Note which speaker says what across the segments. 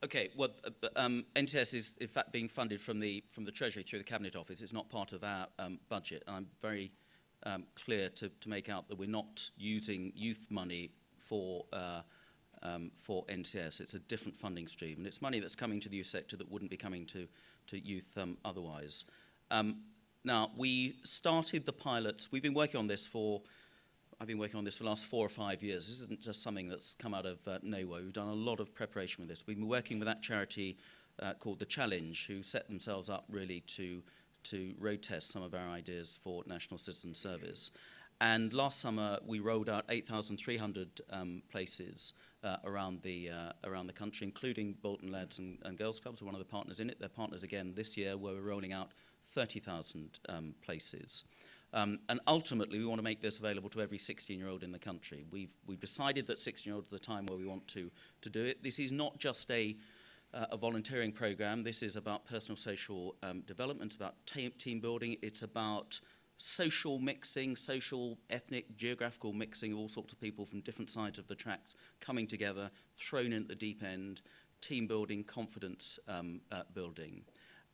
Speaker 1: Okay, well, NTS is in fact being funded from the Treasury through the Cabinet Office. It's not part of our budget. And I'm very clear to make out that we're not using youth money for NTS. It's a different funding stream, and it's money that's coming to the youth sector that wouldn't be coming to youth otherwise. Now, we started the pilots. We've been working on this I've been working on this for the last 4 or 5 years. This isn't just something that's come out of nowhere. We've done a lot of preparation with this. We've been working with that charity called The Challenge, who set themselves up really to road test some of our ideas for National Citizen Service. And last summer, we rolled out 8,300 places around the country, including Bolton Lads and Girls Clubs, who are one of the partners in it. They're partners again this year, where we're rolling out 30,000 places. And ultimately, we want to make this available to every 16-year-old in the country. We've decided that 16-year-olds are the time where we want to do it. This is not just a volunteering program. This is about personal social development. It's about team building. It's about social mixing, social, ethnic, geographical mixing of all sorts of people from different sides of the tracks coming together, thrown in at the deep end, team building, confidence building.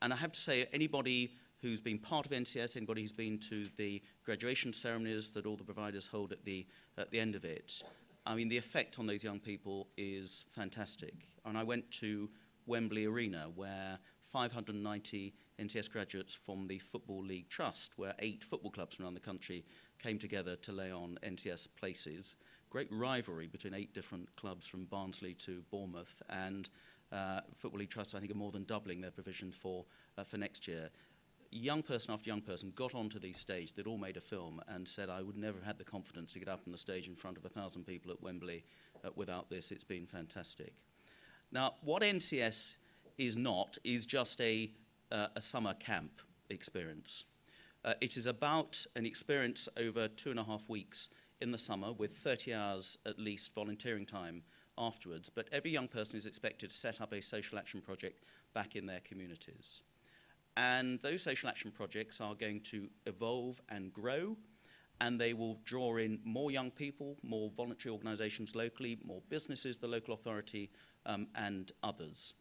Speaker 1: And I have to say, anybody who's been part of NCS, anybody who's been to the graduation ceremonies that all the providers hold at the end of it, I mean, the effect on those young people is fantastic. And I went to Wembley Arena, where 590 NCS graduates from the Football League Trust, where 8 football clubs around the country came together to lay on NCS places. Great rivalry between 8 different clubs from Barnsley to Bournemouth, and Football League Trust, I think, are more than doubling their provision for next year. Young person after young person got onto the stage. They'd all made a film and said, I would never have had the confidence to get up on the stage in front of 1,000 people at Wembley without this. It's been fantastic. Now, what NCS is not is just a summer camp experience. It is about an experience over 2.5 weeks in the summer with 30 hours at least volunteering time afterwards. But every young person is expected to set up a social action project back in their communities. And those social action projects are going to evolve and grow, and they will draw in more young people, more voluntary organisations locally, more businesses, the local authority, and others.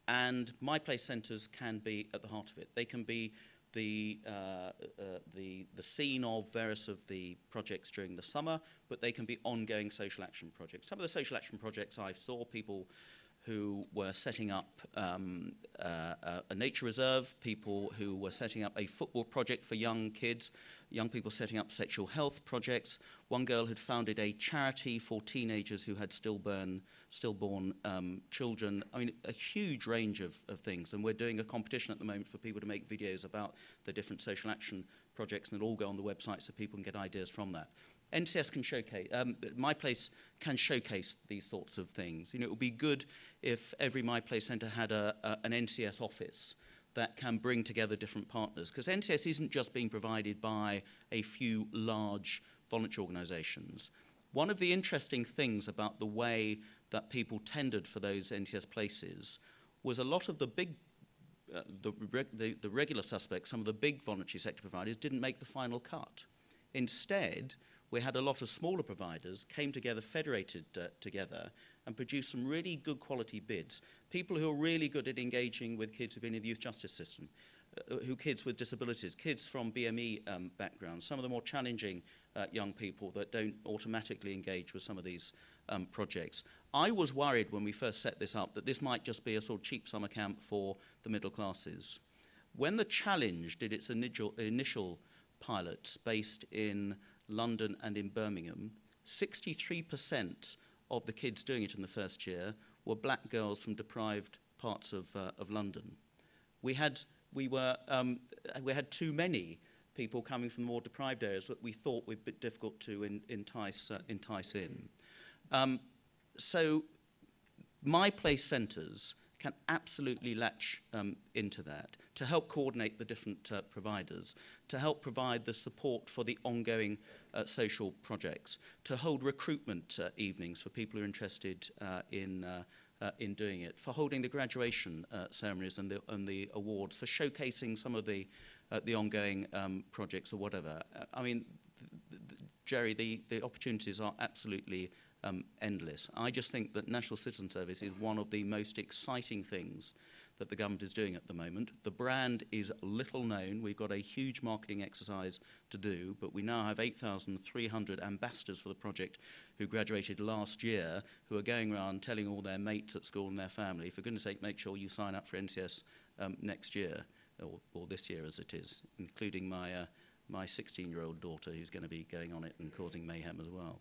Speaker 1: And Myplace centres can be at the heart of it. They can be the scene of various of the projects during the summer, but they can be ongoing social action projects. Some of the social action projects I saw people who were setting up a nature reserve, people who were setting up a football project for young kids, young people setting up sexual health projects. One girl had founded a charity for teenagers who had stillborn children. I mean, a huge range of things. And we're doing a competition at the moment for people to make videos about the different social action projects, and it'll all go on the website so people can get ideas from that. NCS can showcase, Myplace can showcase these sorts of things. You know, it would be good if every Myplace centre had an NCS office that can bring together different partners, because NCS isn't just being provided by a few large voluntary organisations. One of the interesting things about the way that people tendered for those NCS places was a lot of the big, the regular suspects, some of the big voluntary sector providers didn't make the final cut. Instead, we had a lot of smaller providers came together, federated together, and produced some really good quality bids. People who are really good at engaging with kids who've been in the youth justice system, kids with disabilities, kids from BME backgrounds, some of the more challenging young people that don't automatically engage with some of these projects. I was worried when we first set this up that this might just be a sort of cheap summer camp for the middle classes. When the Challenge did its initial pilots based in London and in Birmingham, 63% of the kids doing it in the first year were black girls from deprived parts of London. We had too many people coming from more deprived areas that we thought would be difficult to entice in. So Myplace centres can absolutely latch into that to help coordinate the different providers, to help provide the support for the ongoing social projects, to hold recruitment evenings for people who are interested in doing it, for holding the graduation ceremonies and the awards, for showcasing some of the ongoing projects or whatever. I mean, Jerry, the opportunities are absolutely endless. I just think that National Citizen Service is one of the most exciting things that the government is doing at the moment. The brand is little known. We've got a huge marketing exercise to do, but we now have 8,300 ambassadors for the project who graduated last year, who are going around telling all their mates at school and their family, for goodness sake, make sure you sign up for NCS next year, or this year as it is, including my 16-year-old daughter who's going to be going on it and causing mayhem as well.